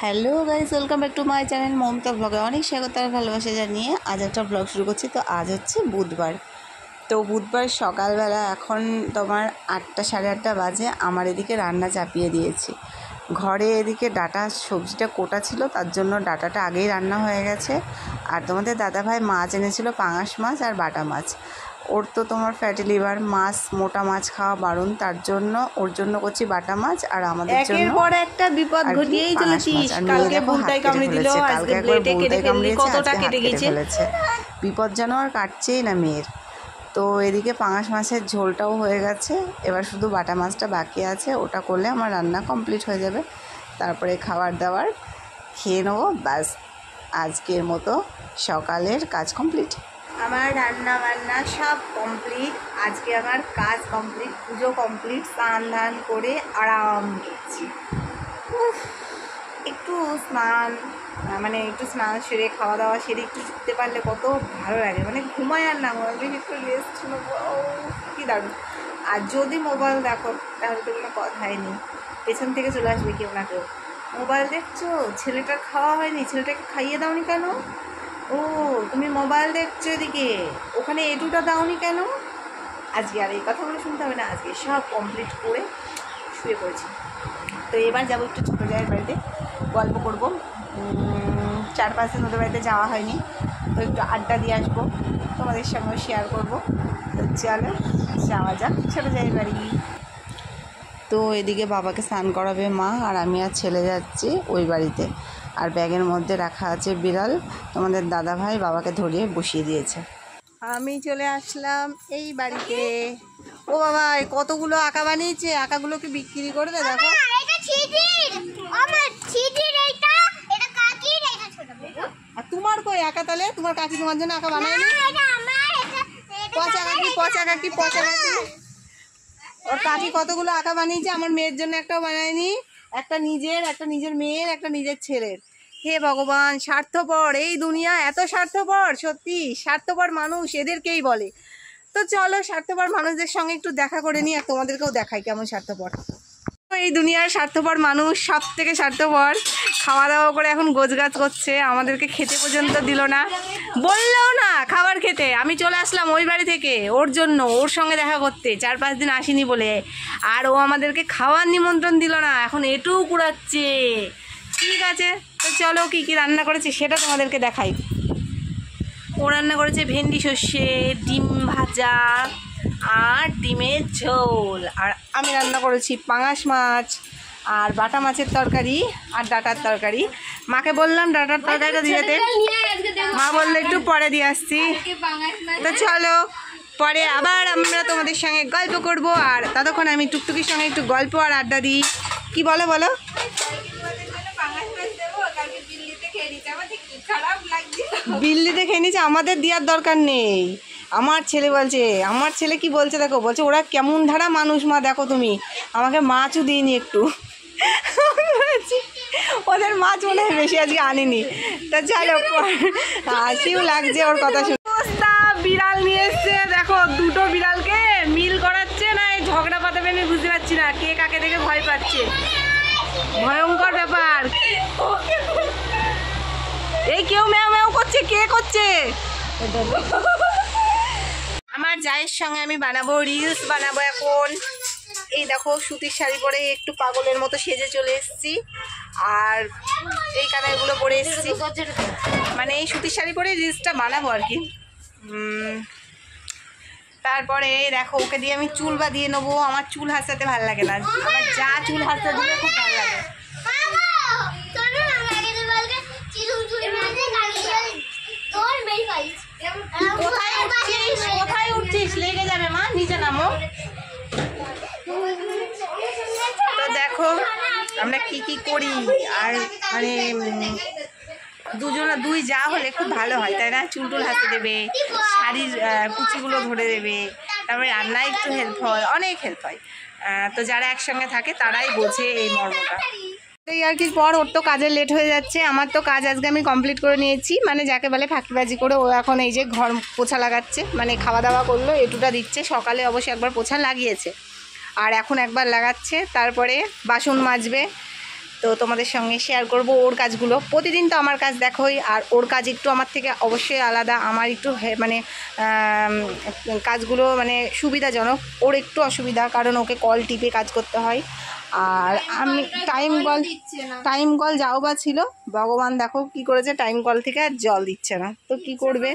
Hello guys, welcome back to my channel Mamata ব্লগে। অনেক স্বাগত আর ভালোবাসা জানিয়ে আজ একটা ব্লগ শুরু করছি। তো আজ হচ্ছে বুধবার। তো বুধবার সকালবেলা এখন তোমার 8টা সাড়ে 8টা বাজে। আমার এদিকে রান্না চাপিয়ে দিয়েছি। ঘরে এদিকে ডাটা সবজিটা কোটা ছিল, তার জন্য ডাটাটা আগেই রান্না হয়ে গেছে। আর তোমাদের দাদাভাই মাছ এনেছিল, পাঙাশ মাছ আর বাটা মাছ। ওর তো তোমার ফ্যাটি লিভার, মাছ মোটা মাছ খাওয়া বারণ, তার জন্য ওর জন্য করছি বাটা মাছ, আর আমাদের জন্য একের পর একটা বিপদ ঘটিয়েই চলেছিস। কালকে বুনটাই কামড়ে দিল, আজকে ব্লেডে কেটে ফেললি, কতটা কেটে গেছে। বিপদ যেন আর কাটছেই না মেয়ের। তো এদিকে পাঙাশ মাছের ঝোলটাও হয়ে গেছে, এবার শুধু বাটা মাছটা বাকি আছে। ওটা করলে আমার রান্না কমপ্লিট হয়ে যাবে। তারপরে খাবার দাবার খেয়ে নেবো, ব্যাস আজকের মতো সকালের কাজ কমপ্লিট। আমার রান্না বান্না সব কমপ্লিট। আজকে আমার কাজ কমপ্লিট, পুজো কমপ্লিট, স্নান ধান করে আরাম করছি। একটু স্নান সেরে খাওয়া দাওয়া সেরে একটু শুতে পারলে কত ভালো লাগে, মানে ঘুমায় আর না ঘুমাবে, একটু রেস্ট নেবো, কী দারুণ। আর যদি মোবাইল দেখো তাহলে তো কোনো কথাই নেই, পেছন থেকে চলে আসবে কেউ না কেউ। মোবাইল দেখছো, ছেলেটার খাওয়া হয়নি, ছেলেটাকে খাইয়ে দাওনি কেন? ও তুমি মোবাইল দেখছো এদিকে, ওখানে এটুটা দাওনি কেন? আজকে আর এই কথাগুলো শুনতে হবে না, আজকে সব কমপ্লিট করে শুয়ে পড়েছি। তো এবার যাবো একটু ছোটো জায়ের বাড়িতে, গল্প করবো। 4-5 দিন ওদের বাড়িতে যাওয়া হয়নি, তো একটু আড্ডা দিয়ে আসবো, তোমাদের সঙ্গে শেয়ার করবো। তো চলো যাওয়া যাক ছোটো জায়ের বাড়ি। তো এদিকে বাবাকে স্নান করাবে মা, আর আমি আর ছেলে যাচ্ছি ওই বাড়িতে। আর ব্যাগের মধ্যে রাখা আছে বিড়াল, তোমাদের দাদাভাই বাবাকে ধরিয়ে বসিয়ে দিয়েছে। আমি চলে আসলাম এই বাড়িতে। ও বাবা, কতগুলো আঁকা বানিয়েছে, আঁকাগুলোকে বিক্রি করবে। দেখো আর তোমার কই আঁকা? তাহলে তোমার কাকি তোমার জন্য আঁকা বানায়নি? পচা কাকি। ওর কাকি কতগুলো আঁকা বানিয়েছে, আমার মেয়ের জন্য একটাও বানায়নি। একটা নিজের মেয়ের, একটা নিজের ছেলের। হে ভগবান, স্বার্থপর এই দুনিয়া, এত স্বার্থপর, সত্যি স্বার্থপর মানুষ এদেরকেই বলে। তো চলো স্বার্থপর মানুষদের সঙ্গে একটু দেখা করে নিই, আর তোমাদেরকেও দেখাই কেমন স্বার্থপর। এই দুনিয়ার স্বার্থপর মানুষ সব থেকে স্বার্থপর। খাওয়া দাওয়া করে এখন গোছগাছ করছে, আমাদেরকে খেতে পর্যন্ত দিল না, বললেও না খাবার খেতে। আমি চলে আসলাম ওই বাড়ি থেকে ওর জন্য, ওর সঙ্গে দেখা করতে, 4-5 দিন আসিনি বলে। আর ও আমাদেরকে খাওয়ার নিমন্ত্রণ দিল না, এখন এটুকু কুড়াচ্ছে। ঠিক আছে, তো চলো কী কী রান্না করেছে সেটা তোমাদেরকে দেখাই। ও রান্না করেছে ভেন্ডি সর্ষে, ডিম ভাজা আর ডিমের ঝোল। আর আমি রান্না করেছি পাঙাশ মাছ আর বাটা মাছের তরকারি আর ডাটার তরকারি। মাকে বললাম ডাটার তরকারিটা দিয়ে যেতে, মা বললো একটু পরে দিয়ে আসছি। তো চলো পরে আবার আমরা তোমাদের সঙ্গে গল্প করব, আর ততক্ষণ আমি টুকটুকির সঙ্গে একটু গল্প আর আড্ডা দিই। কি বলো? বিল্লিতে খেয়ে নিচ্ছে, আমাদের দেওয়ার দরকার নেই। আমার ছেলে বলছে, আমার ছেলে কি বলছে দেখো, বলছে ওরা কেমন ধারা মানুষ মা, দেখো তুমি আমাকে মাছও দিইনি একটু। ওদের মাছ মনে হয় বেশি আজকে আনিনি। তা চলো, হাসিও লাগছে ওর কথা শুনে। বিড়াল নিয়ে এসছে, দেখো দুটো বিড়ালকে মিল করাচ্ছে না এই ঝগড়া পাতাবে, আমি বুঝতে পারছি না কে কাকে দেখে ভয় পাচ্ছে। ভয়ঙ্কর ব্যাপার। এই কেউ ম্যাও ম্যাও করছে, কে করছে? আমার জায়ের সঙ্গে আমি বানাবো রিলস বানাবো এখন। এই দেখো সুতির শাড়ি পরে একটু পাগলের মতো সেজে চলে এসেছি, আর এই কানেরগুলো পরে এসেছি, মানে এই সুতির শাড়ি পরে রিলসটা বানাবো আর কি। তারপরে দেখো ওকে দিয়ে আমি চুল বাঁধিয়ে নেবো। আমার চুল হাসাতে ভালো লাগে না, আমার যা চুল হাসতে দিলে খুব ভালো লাগে। কোথায় উঠছিস? লেগে যাবে মা, নিচে নামো। তো দেখো আমরা কি করি, আর মানে দুই যা হলে খুব ভালো হয়, তাই না? চুল টুল হাতে দেবে, শাড়ির কুচিগুলো ধরে দেবে, তারপরে রান্নায় একটু হেল্প হয়, অনেক হেল্প হয়। তো যারা একসঙ্গে থাকে তারাই বোঝে এই মর্মটা। এই আর কি পর ওর তো কাজে লেট হয়ে যাচ্ছে, আমার তো কাজ আজকে আমি কমপ্লিট করে নিয়েছি, মানে যাকে বলে ফাঁকিবাজি করে। ও এখন এই যে ঘর পোছা লাগাচ্ছে, মানে খাওয়া দাওয়া করলো, এটুটা দিচ্ছে। সকালে অবশ্যই একবার পোছা লাগিয়েছে, আর এখন একবার লাগাচ্ছে, তারপরে বাসন মাজবে। তো তো তোমাদের সঙ্গে শেয়ার করব ওর কাজগুলো। প্রতিদিন তো আমার কাজ দেখোই, আর ওর কাজ একটু আমার থেকে অবশ্যই আলাদা। আমার একটু মানে কাজগুলো মানে সুবিধাজনক, ওর একটু অসুবিধা, কারণ ওকে কল টিপে কাজ করতে হয়। আর আমি টাইম কল যাও বা ছিল, ভগবান দেখো কি করেছে, টাইম কল থেকে আর জল দিচ্ছে না, তো কি করবে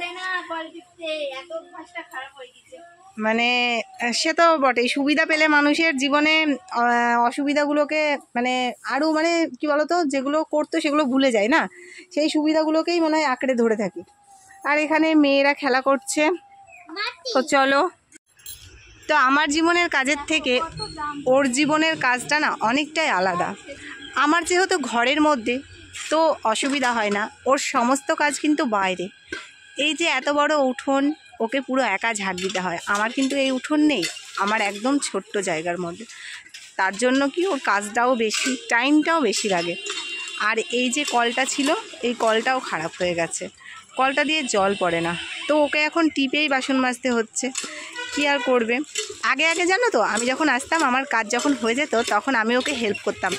মানে। সে তো বটেই, সুবিধা পেলে মানুষের জীবনে অসুবিধাগুলোকে মানে আরও মানে কি বলতো, যেগুলো করতো সেগুলো ভুলে যায় না, সেই সুবিধাগুলোকেই মনে হয় আঁকড়ে ধরে থাকি। আর এখানে মেয়েরা খেলা করছে, তো চলো। তো আমার জীবনের কাজের থেকে ওর জীবনের কাজটা না অনেকটাই আলাদা। আমার যেহেতু ঘরের মধ্যে, তো অসুবিধা হয় না, ওর সমস্ত কাজ কিন্তু বাইরে। এই যে এত বড় উঠোন, ওকে পুরো একা ঝাড় দিতে হয়। আমার কিন্তু এই উঠোন নেই, আমার একদম ছোট্ট জায়গার মধ্যে, তার জন্য কি ওর কাজটাও বেশি, টাইমটাও বেশি লাগে। আর এই যে কলটা ছিল, এই কলটাও খারাপ হয়ে গেছে, কলটা দিয়ে জল পড়ে না, তো ওকে এখন টিপেই বাসন মাজতে হচ্ছে। কী আর করবে। আগে আগে জানো তো, আমি যখন আসতাম, আমার কাজ যখন হয়ে যেত, তখন আমি ওকে হেল্প করতাম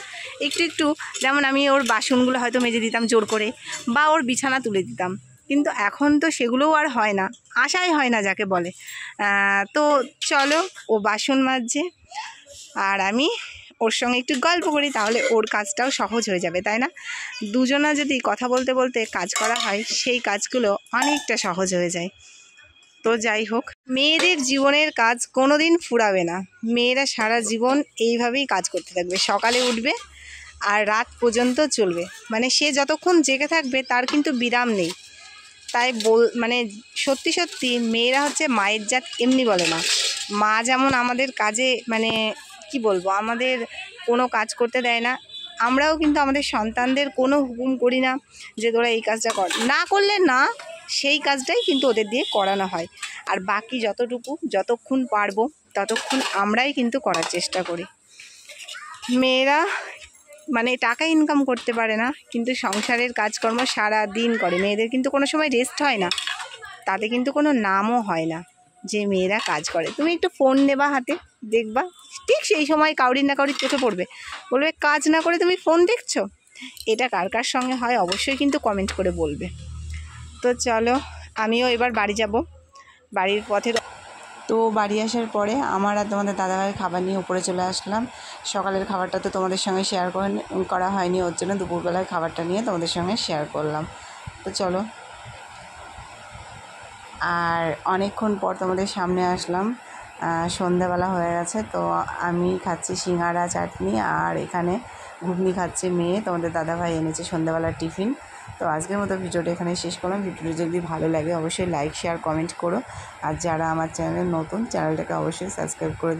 একটু একটু, যেমন আমি ওর বাসনগুলো হয়তো মেজে দিতাম জোর করে, বা ওর বিছানা তুলে দিতাম। কিন্তু এখন তো সেগুলোও আর হয় না, আশাই হয় না যাকে বলে। তো চলো, ও বাসন মাজছে আর আমি ওর সঙ্গে একটু গল্প করি, তাহলে ওর কাজটাও সহজ হয়ে যাবে, তাই না? দুজনা যদি কথা বলতে বলতে কাজ করা হয়, সেই কাজগুলো অনেকটা সহজ হয়ে যায়। তো যাই হোক, মেয়েদের জীবনের কাজ কোনো দিন ফুরাবে না। মেয়েরা সারা জীবন এইভাবেই কাজ করতে থাকবে, সকালে উঠবে আর রাত পর্যন্ত চলবে, মানে সে যতক্ষণ জেগে থাকবে তার কিন্তু বিরাম নেই। তাই মানে সত্যি সত্যি মেয়েরা হচ্ছে মায়ের জাত, এমনি বলে না। মা যেমন আমাদের কাজে মানে কি বলবো, আমাদের কোনো কাজ করতে দেয় না, আমরাও কিন্তু আমাদের সন্তানদের কোনো হুকুম করি না যে তোরা এই কাজটা কর, না করলে না, সেই কাজটাই কিন্তু ওদের দিয়ে করানো হয়। আর বাকি যতক্ষণ পারবো ততক্ষণ আমরাই কিন্তু করার চেষ্টা করি। মেয়েরা মানে টাকা ইনকাম করতে পারে না, কিন্তু সংসারের কাজকর্ম সারা দিন করে। মেয়েদের কিন্তু কোনো সময় রেস্ট হয় না, তাতে কিন্তু কোনো নামও হয় না যে মেয়েরা কাজ করে। তুমি একটু ফোন নেবা হাতে, দেখবা ঠিক সেই সময় কাউরির না কাউরির চোখে পড়বে, বলবে কাজ না করে তুমি ফোন দেখছো। এটা কার কার সঙ্গে হয় অবশ্যই কিন্তু কমেন্ট করে বলবে। তো চলো, আমিও এবার বাড়ি যাব, বাড়ির পথে। তো বাড়ি আসার পরে আমার আর তোমাদের দাদাভাইয়ের খাবার নিয়ে উপরে চলে আসলাম। সকালের খাবারটা তো তোমাদের সঙ্গে শেয়ার করা হয়নি, ওর জন্য দুপুরবেলায় খাবারটা নিয়ে তোমাদের সঙ্গে শেয়ার করলাম। তো চলো, আর অনেকক্ষণ পর তোমাদের সামনে আসলাম। সন্ধ্যাবেলা হয়ে গেছে, তো আমি খাচ্ছি সিঙ্গারা চাটনি, আর এখানে ঘুগনি খাচ্ছে মেয়ে। তোমাদের দাদাভাই এনেছে সন্ধ্যাবেলার টিফিন। তো আজকের মতো ভিডিওটা এখানে শেষ করলাম। ভিডিওটা যদি ভালো লাগে অবশ্যই লাইক শেয়ার কমেন্ট করো, আর যারা আমার চ্যানেলে নতুন, চ্যানেলটাকে অবশ্যই সাবস্ক্রাইব করে